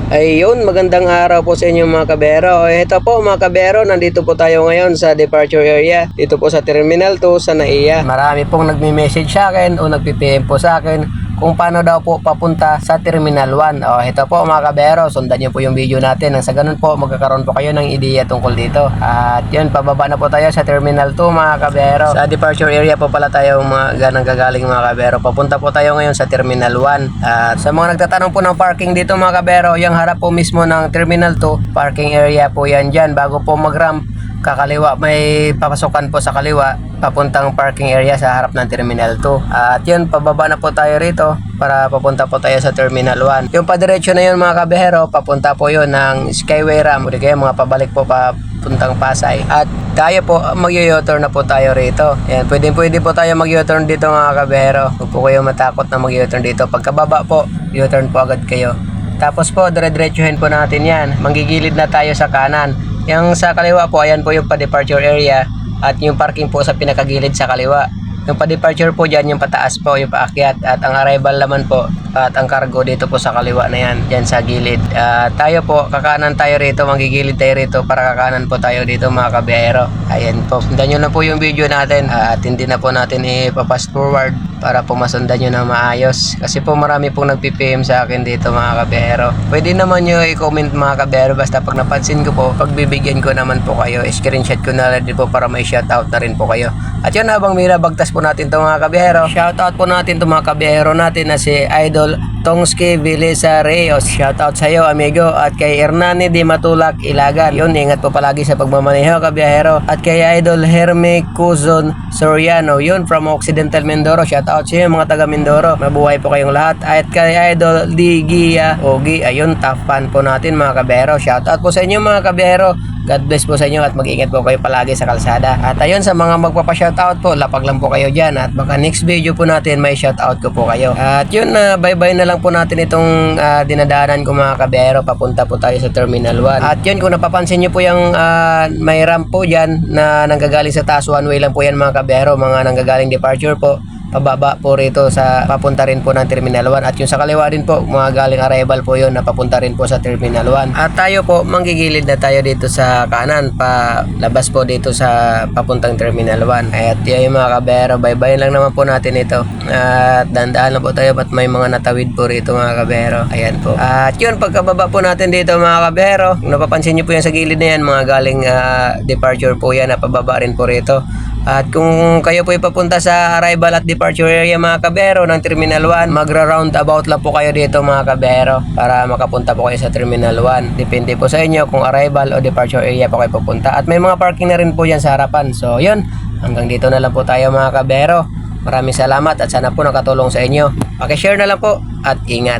Ayun, magandang araw po sa inyo mga kabero. Ito po mga kabero, nandito po tayo ngayon sa departure area. Dito po sa Terminal 2 sa NAIA. Marami pong nagme-message sa akin o nagpi-PM po sa akin kung paano daw po papunta sa Terminal 1. Ito po mga kabero, sundan nyo po yung video natin. Nang sa ganun po, magkakaroon po kayo ng ideya tungkol dito. At yun, pababa na po tayo sa Terminal 2 mga kabero. Sa departure area po pala tayo mga gagaling mga kabero. Papunta po tayo ngayon sa Terminal 1. At sa mga nagtatanong po ng parking dito mga kabero, yung harap po mismo ng Terminal 2, parking area po yan dyan. Bago po mag-ramp, kakaliwa, may papasukan po sa kaliwa, papuntang parking area sa harap ng Terminal 2. At yun, pababa na po tayo rito para papunta po tayo sa Terminal 1. Yung padiretso na yun mga kabehero, papunta po yun ng Skyway Ramp. Hindi kayo mga pabalik po papuntang Pasay. At tayo po, mag-u-turn na po tayo rito. Yan, pwede po tayo mag-u-turn dito mga kabehero. Huwag po kayo matakot na mag-u-turn dito. Pagkababa po, u-turn po agad kayo. Tapos po, dire-diretsuhin po natin yan. Manggigilid na tayo sa kanan. Yung sa kaliwa po, ayan po yung pa-departure area. At yung parking po sa pinakagilid sa kaliwa. Yung pa-departure po dyan, yung pataas po, yung paakyat. At ang arrival naman po, at ang cargo dito po sa kaliwa na yan, dyan sa gilid. Tayo po, kakanan tayo rito, manggigilid tayo rito para kakanan po tayo dito mga kabiyero. Ayan po. Sundan nyo na po yung video natin at hindi na po natin ipa-fast forward para po masundan nyo na maayos. Kasi po marami pong nagpi-PM sa akin dito mga kabiyero. Pwede naman nyo i-comment mga kabiyero, basta pag napansin ko po, pagbibigyan ko naman po kayo, screenshot ko na rin po para may shoutout na rin po kayo. At yun, habang binabagtas po natin ito mga kabiyero, shoutout po natin ito mga kabiyero natin na si Idol Tongski Vilesa Reyes. Shoutout sa iyo amigo. At kay Hernani Di Matulak Ilagan. Yun, ingat po palagi sa pagmamaneho kabiyero. At kay Idol Herme Cuzon Soriano. Yun, from Occidental Mindoro. Shoutout sa iyo mga taga Mindoro. Mabuhay po kayong lahat. At kay Idol Di Gia Ogi. Ayun, top fan po natin mga kabiyero. Shoutout po sa inyo mga kabiyero. God bless po sa inyo at mag-ingat po kayo palagi sa kalsada. At ayun, sa mga magpapa-shoutout po, lapag lang po kayo dyan. At baka next video po natin may shoutout ko po kayo. At yun, bye-bye na lang po natin itong dinadaanan ko mga kabiyero. Papunta po tayo sa Terminal 1. At yun, kung napapansin nyo po yung may ramp po dyan na nanggagaling sa taas, one way lang po yan mga kabiyero. Mga nanggagaling departure po. Pababa po rito sa papunta rin po ng Terminal 1. At yung sa kaliwa rin po, mga galing arrival po yun na papunta rin po sa Terminal 1. At tayo po, manggigilid na tayo dito sa kanan, palabas po dito sa papuntang Terminal 1. At yun mga kabero, bye-bye lang naman po natin ito. At dandaan lang po tayo at may mga natawid po rito mga kabero. Ayan po. At yun, pagkababa po natin dito mga kabero, kung napapansin nyo po yan sa gilid na yan, mga galing departure po yan na pababa rin po rito. At kung kayo po ipapunta sa arrival at departure area mga kabero ng Terminal 1, magra-roundabout lang po kayo dito mga kabero para makapunta po kayo sa Terminal 1. Depende po sa inyo kung arrival o departure area po kayo pupunta. At may mga parking na rin po dyan sa harapan. So yun, hanggang dito na lang po tayo mga kabero. Maraming salamat at sana po nakatulong sa inyo. Paki-share na lang po at ingat.